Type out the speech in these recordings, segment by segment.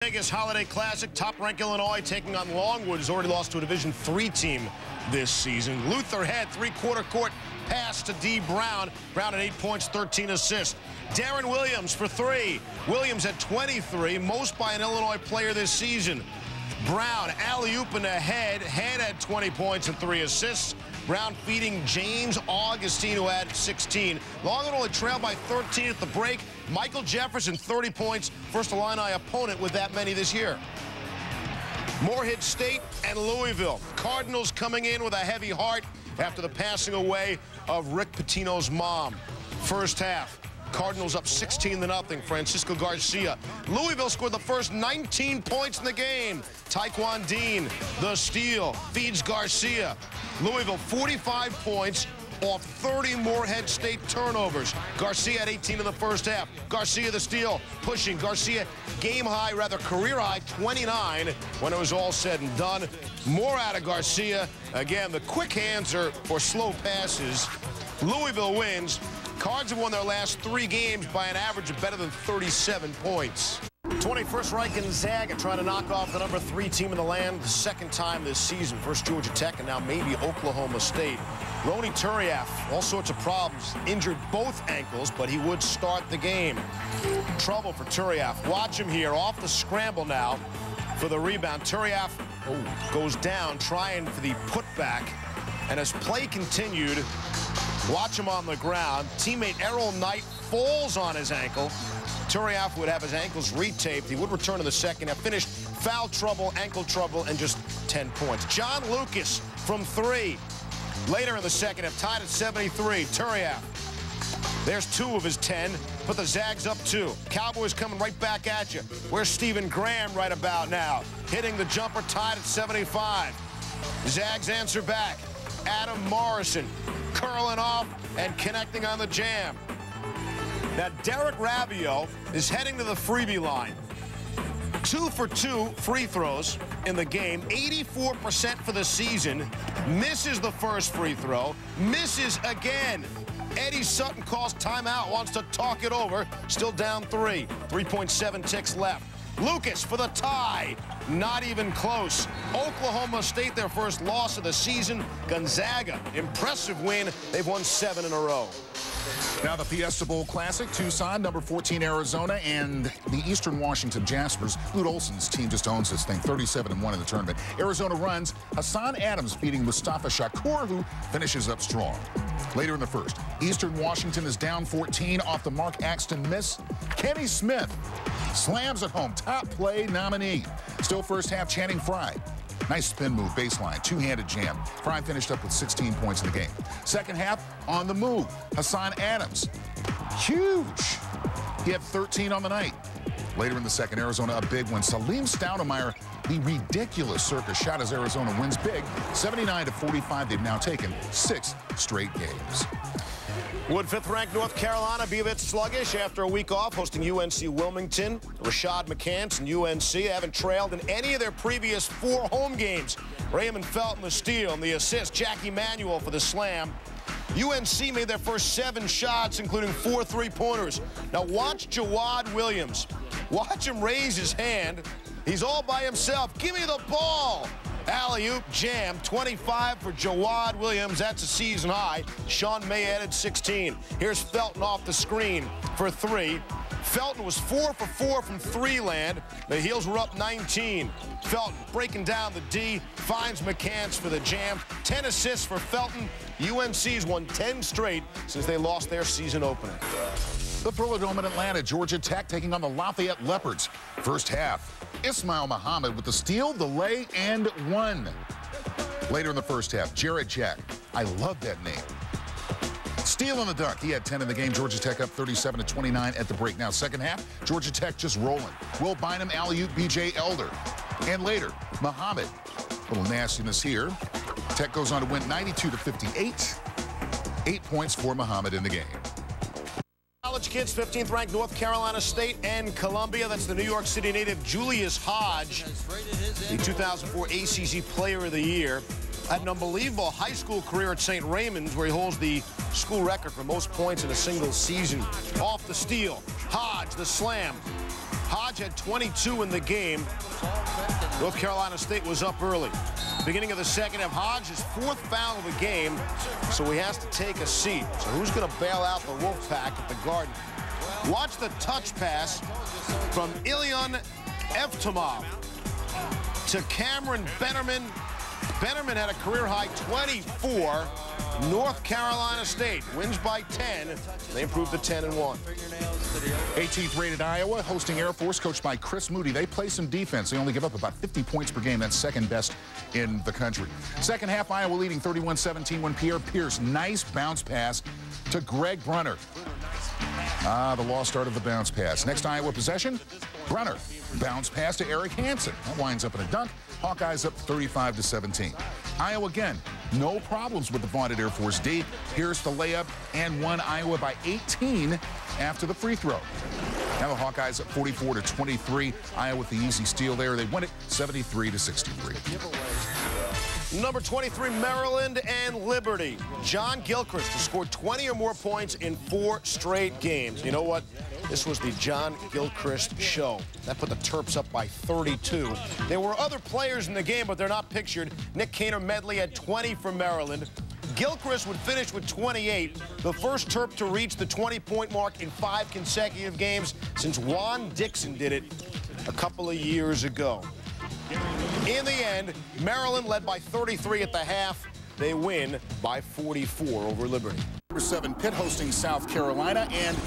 Vegas Holiday Classic, top-ranked Illinois taking on Longwood, who's already lost to a Division III team this season. Luther Head, three-quarter court pass to D. Brown. Brown at 8 points, 13 assists. Darren Williams for three. Williams at 23, most by an Illinois player this season. Brown, alley-oop in the Head. Head at 20 points and 3 assists. Brown feeding James Augustine, who had 16. Longwood only trailed by 13 at the break. Michael Jefferson, 30 points. First Illini opponent with that many this year. Morehead State and Louisville. Cardinals coming in with a heavy heart after the passing away of Rick Pitino's mom. First half. Cardinals up 16-0. Francisco Garcia. Louisville scored the first 19 points in the game. Taekwon Dean, the steal, feeds Garcia. Louisville 45 points off 30 Morehead State turnovers. Garcia at 18 in the first half. Garcia the steal, pushing. Garcia game high, rather career high, 29 when it was all said and done. More out of Garcia. Again, the quick hands are for slow passes. Louisville wins. Cards have won their last 3 games by an average of better than 37 points. 21st ranked Gonzaga trying to knock off the number 3 team in the land the second time this season. First Georgia Tech and now maybe Oklahoma State. Ronny Turiaf, all sorts of problems. Injured both ankles, but he would start the game. Trouble for Turiaf. Watch him here off the scramble now for the rebound. Turiaf goes down trying for the putback. And as play continued, watch him on the ground. Teammate Errol Knight falls on his ankle. Turiaf would have his ankles retaped. He would return in the second half. Finished foul trouble, ankle trouble, and just 10 points. John Lucas from 3. Later in the second half, tied at 73. Turiaf. There's 2 of his 10. Put the Zags up 2. Cowboys coming right back at you. Where's Stephen Graham right about now? Hitting the jumper, tied at 75. Zags answer back. Adam Morrison curling off and connecting on the jam. Now, Derek Rabbio is heading to the freebie line. 2 for 2 free throws in the game, 84% for the season. Misses the first free throw, misses again. Eddie Sutton calls timeout, wants to talk it over. Still down 3, 3.7 ticks left. Lucas for the tie. Not even close. Oklahoma State, their first loss of the season. Gonzaga, impressive win. They've won 7 in a row. Now the Fiesta Bowl Classic, Tucson, number 14 Arizona, and the Eastern Washington Jaspers. Lute Olson's team just owns this thing, 37-1 in the tournament. Arizona runs. Hassan Adams beating Mustafa Shakur, who finishes up strong. Later in the first, Eastern Washington is down 14 off the Mark Axton miss. Kenny Smith slams at home, top play nominee. Still first half, Channing Frye. Nice spin move, baseline, two-handed jam. Frye finished up with 16 points in the game. Second half, on the move, Hassan Adams. Huge. He had 13 on the night. Later in the second, Arizona up big when Salim Stoudemire, the ridiculous circus shot as Arizona wins big. 79-45, they've now taken 6 straight games. Would 5th-ranked North Carolina be a bit sluggish after a week off hosting UNC Wilmington? Rashad McCants and UNC haven't trailed in any of their previous 4 home games. Raymond Felton the steal and the assist. Jackie Manuel for the slam. UNC made their first 7 shots, including 4 3-pointers. Now watch Jawad Williams. Watch him raise his hand. He's all by himself. Give me the ball. Alley-oop jam, 25 for Jawad Williams. That's a season high. Sean May added 16. Here's Felton off the screen for 3. Felton was 4 for 4 from 3 land. The Heels were up 19. Felton breaking down the D, finds McCants for the jam. 10 assists for Felton. UNC's won 10 straight since they lost their season opener. The Thriller Dome in Atlanta, Georgia Tech taking on the Lafayette Leopards. First half, Ismail Muhammad with the steal, the lay, and 1. Later in the first half, Jarrett Jack. I love that name. Steal on the dunk. He had 10 in the game. Georgia Tech up 37-29 at the break. Now, second half, Georgia Tech just rolling. Will Bynum, alley-oop, B.J. Elder. And later, Muhammad. A little nastiness here. Tech goes on to win 92-58. 8 points for Muhammad in the game. College kids, 15th-ranked North Carolina State and Columbia. That's the New York City native Julius Hodge, the 2004 ACC Player of the Year. Had an unbelievable high school career at St. Raymond's, where he holds the school record for most points in a single season. Off the steal, Hodge, the slam. Hodge had 22 in the game. North Carolina State was up early. Beginning of the second half, Hodge's 4th foul of the game, so he has to take a seat. So who's going to bail out the Wolfpack at the Garden? Watch the touch pass from Ilyan Evtimov to Cameron Bennerman. Bennerman had a career-high 24. North Carolina State wins by 10. They improved to 10-1. 18th rated Iowa hosting Air Force, coached by Chris Moody. They play some defense. They only give up about 50 points per game. That's second best in the country. Second half, Iowa leading 31-17 when Pierre Pierce, nice bounce pass to Greg Brunner. The lost start of the bounce pass. Next Iowa possession, Brunner. Bounce pass to Eric Hansen. That winds up in a dunk. Hawkeyes up 35-17. Iowa again, no problems with the vaunted Air Force D. Here's the layup and won Iowa by 18 after the free throw. Now the Hawkeyes up 44-23. Iowa with the easy steal there. They win it 73-63. Number 23, Maryland and Liberty. John Gilchrist has scored 20 or more points in 4 straight games. You know what? This was the John Gilchrist show. That put the Terps up by 32. There were other players in the game, but they're not pictured. Nick Kaner-Medley had 20 for Maryland. Gilchrist would finish with 28, the first Terp to reach the 20-point mark in 5 consecutive games since Juan Dixon did it a couple of years ago. In the end, Maryland led by 33 at the half. They win by 44 over Liberty. Number 7, Pitt hosting South Carolina, and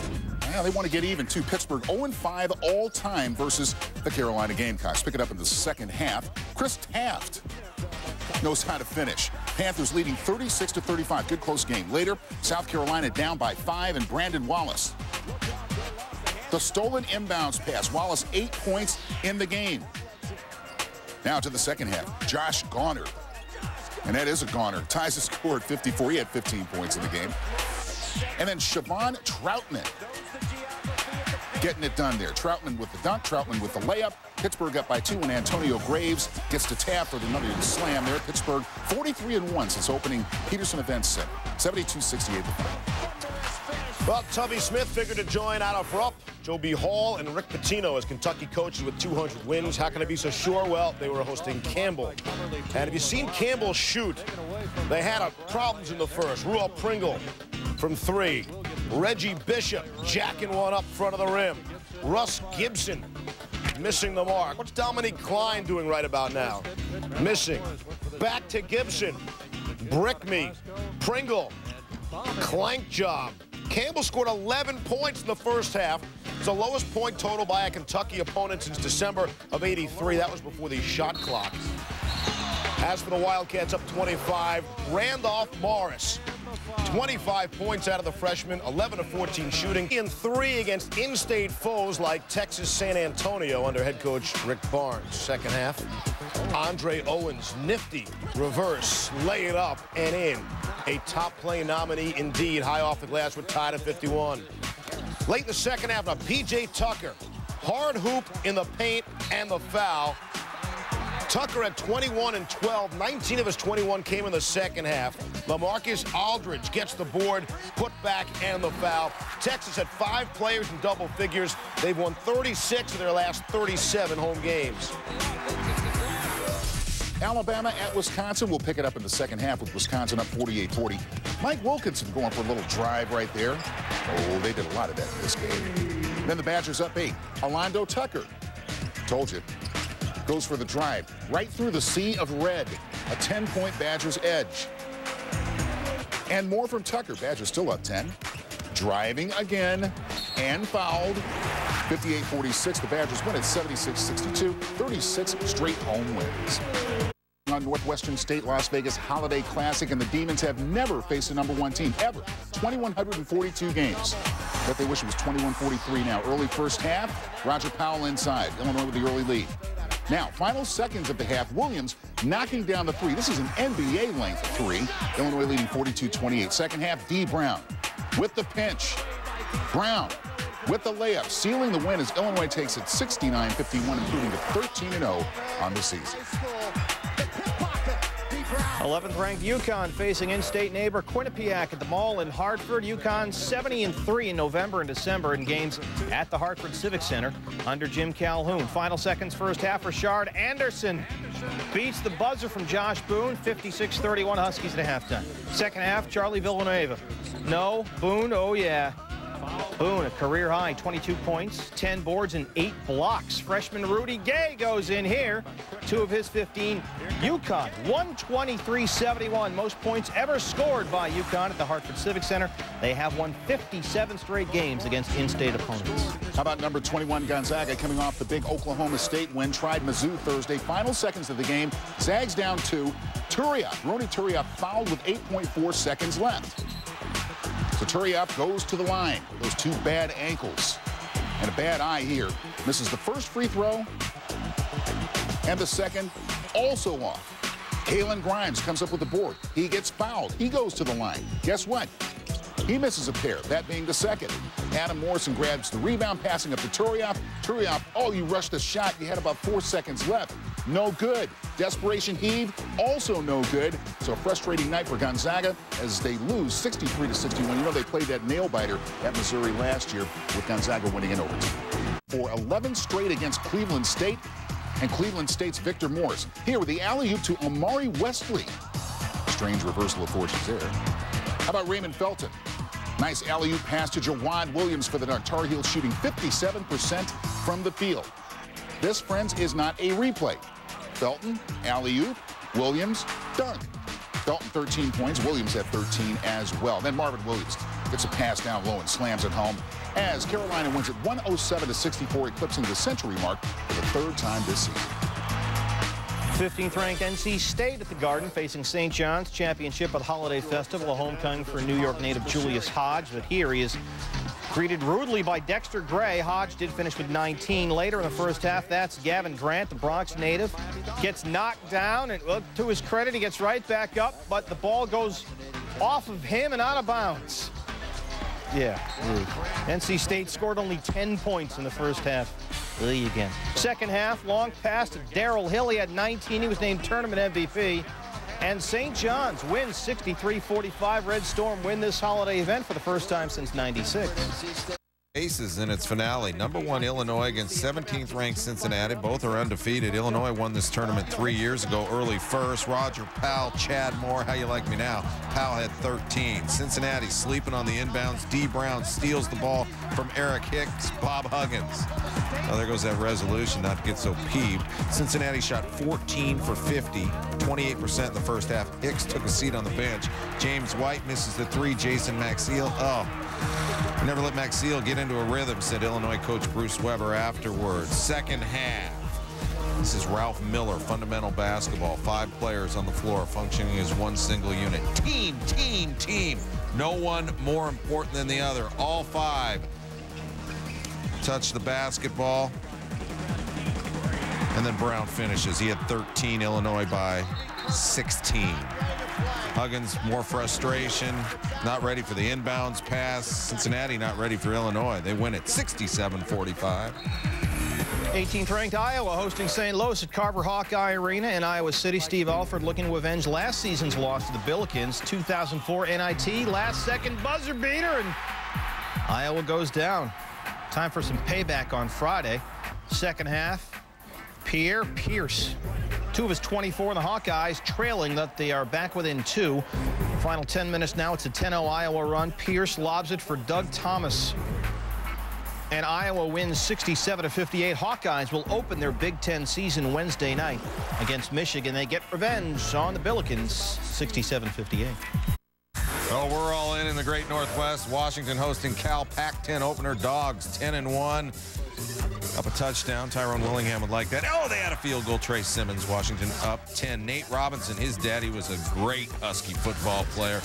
they want to get even, too. Pittsburgh 0-5 all-time versus the Carolina Gamecocks. Pick it up in the second half. Chris Taft knows how to finish. Panthers leading 36-35. Good close game. Later, South Carolina down by 5, and Brandon Wallace. The stolen inbounds pass. Wallace 8 points in the game. Now to the second half. Josh Garner. And that is a Garner. Ties the score at 54. He had 15 points in the game. And then Siobhan Troutman getting it done there. Troutman with the dunk, Troutman with the layup. Pittsburgh up by 2, and Antonio Graves gets to tap for another slam there. Pittsburgh 43-1 since opening Peterson Events Center. 72-68 the final. Well, Tubby Smith figured to join out of Rupp, Joe B. Hall, and Rick Pitino as Kentucky coaches with 200 wins. How can I be so sure? Well, they were hosting Campbell. And have you seen Campbell shoot? They had problems in the first. Ruel Pringle from 3. Reggie Bishop jacking one up front of the rim. Russ Gibson missing the mark. What's Dominique Klein doing right about now? Missing. Back to Gibson. Brick me. Pringle. Clank job. Campbell scored 11 points in the first half. It's the lowest point total by a Kentucky opponent since December of '83. That was before the shot clock. As for the Wildcats, up 25, Randolph Morris. 25 points out of the freshman, 11 of 14 shooting, in 3 against in-state foes like Texas San Antonio under head coach Rick Barnes. Second half, Andre Owens, nifty reverse, lay it up and in. A top play nominee indeed, high off the glass, we're tied at 51. Late in the second half, now P.J. Tucker, hard hoop in the paint and the foul. Tucker had 21 and 12. 19 of his 21 came in the second half. LaMarcus Aldridge gets the board, put back, and the foul. Texas had 5 players in double figures. They've won 36 of their last 37 home games. Alabama at Wisconsin. We'll pick it up in the second half with Wisconsin up 48-40. Mike Wilkinson going for a little drive right there. Oh, they did a lot of that in this game. Then the Badgers up 8. Orlando Tucker. Told you. Goes for the drive. Right through the sea of red. A 10-point Badgers edge. And more from Tucker. Badgers still up 10. Driving again. And fouled. 58-46. The Badgers win at 76-62. 36 straight home wins. On Northwestern State Las Vegas Holiday Classic, and the Demons have never faced a #1 team, ever. 2,142 games. But they wish it was 21-43 now. Early first half, Roger Powell inside. Illinois with the early lead. Now, final seconds of the half, Williams knocking down the 3. This is an NBA-length 3. Illinois leading 42-28. Second half, D. Brown with the pinch. Brown with the layup, sealing the win as Illinois takes it 69-51, improving to 13-0 on the season. 11th ranked UConn facing in-state neighbor Quinnipiac at the Mall in Hartford. UConn 70-3 in November and December in games at the Hartford Civic Center under Jim Calhoun. Final seconds first half, Rashard Anderson beats the buzzer from Josh Boone, 56-31 Huskies at halftime. Second half, Charlie Villanueva. No, Boone, oh yeah. Boone, a career high, 22 points, 10 boards, and 8 blocks. Freshman Rudy Gay goes in here, 2 of his 15. UConn, 123-71, most points ever scored by UConn at the Hartford Civic Center. They have won 57 straight games against in-state opponents. How about number 21 Gonzaga coming off the big Oklahoma State win? Tried Mizzou Thursday. Final seconds of the game. Zags down 2. Ronny Turiaf fouled with 8.4 seconds left. So Turiaf goes to the line. Those 2 bad ankles and a bad eye here. Misses the first free throw and the second also off. Kalen Grimes comes up with the board. He gets fouled. He goes to the line. Guess what? He misses a pair, that being the second. Adam Morrison grabs the rebound, passing up to Turiaf. Turiaf, oh, you rushed the shot. You had about 4 seconds left. No good. Desperation heave, also no good. So a frustrating night for Gonzaga as they lose 63-61. You know, they played that nail-biter at Missouri last year with Gonzaga winning in overtime. For 11 straight against Cleveland State and Cleveland State's Victor Morris. Here with the alley-oop to Amari Wesley. Strange reversal of fortunes there. How about Raymond Felton? Nice alley-oop pass to Jawad Williams for the Tar Heels, shooting 57% from the field. This, friends, is not a replay. Felton, alley-oop, Williams, dunk. Felton 13 points, Williams at 13 as well. Then Marvin Williams gets a pass down low and slams it home as Carolina wins it 107-64, eclipsing the century mark for the 3rd time this season. 15th ranked NC State at the Garden facing St. John's Championship at the Holiday Festival, a homecoming for New York native Julius Hodge, but here he is greeted rudely by Dexter Gray. Hodge did finish with 19. Later in the first half, that's Gavin Grant, the Bronx native, gets knocked down, and well, to his credit, he gets right back up, but the ball goes off of him and out of bounds. Yeah, NC State scored only 10 points in the first half. Again. Second half, long pass to Darrell Hill. He had 19. He was named tournament MVP. And St. John's wins 63-45. Red Storm win this holiday event for the first time since '96. Aces in its finale. Number 1 Illinois against 17th ranked Cincinnati. Both are undefeated. Illinois won this tournament 3 years ago, early first. Roger Powell, Chad Moore, how you like me now? Powell had 13. Cincinnati sleeping on the inbounds. D. Brown steals the ball from Eric Hicks, Bob Huggins. Oh, there goes that resolution, not to get so peeved. Cincinnati shot 14 for 50, 28% in the first half. Hicks took a seat on the bench. James White misses the 3. Jason Maxiel, never let Maxiel get into a rhythm, said Illinois coach Bruce Weber afterwards. Second half. This is Ralph Miller, fundamental basketball. 5 players on the floor functioning as one single unit. Team, team, team. No one more important than the other. All 5 touch the basketball. And then Brown finishes. He had 13, Illinois by 16. Huggins, more frustration, not ready for the inbounds pass. Cincinnati not ready for Illinois. They win it 67-45. 18th ranked Iowa hosting St. Louis at Carver Hawkeye Arena in Iowa City. Steve Alford looking to avenge last season's loss to the Billikens. 2004 NIT, last second buzzer beater, and Iowa goes down. Time for some payback on Friday. Second half, Pierre Pierce. 2 of his 24 in the Hawkeyes, trailing that they are back within 2. Final 10 minutes now. It's a 10-0 Iowa run. Pierce lobs it for Doug Thomas. And Iowa wins 67-58. Hawkeyes will open their Big Ten season Wednesday night against Michigan. They get revenge on the Billikens, 67-58. Well, we're all in the Great Northwest. Washington hosting Cal. Pac-10 opener. Dogs 10-1. Up a touchdown. Tyrone Willingham would like that. Oh, they had a field goal. Trey Simmons, Washington up 10. Nate Robinson, his daddy was a great Husky football player.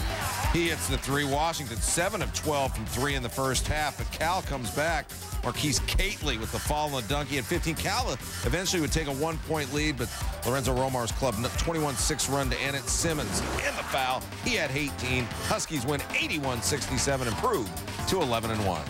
He hits the 3. Washington 7 of 12 from 3 in the first half, but Cal comes back. Marquise Catley with the fall and the dunk. He had 15. Cal eventually would take a 1-point lead, but Lorenzo Romar's club 21-6 run to end it. Simmons in the foul. He had 18. Huskies win 81-67, improved to 11-1.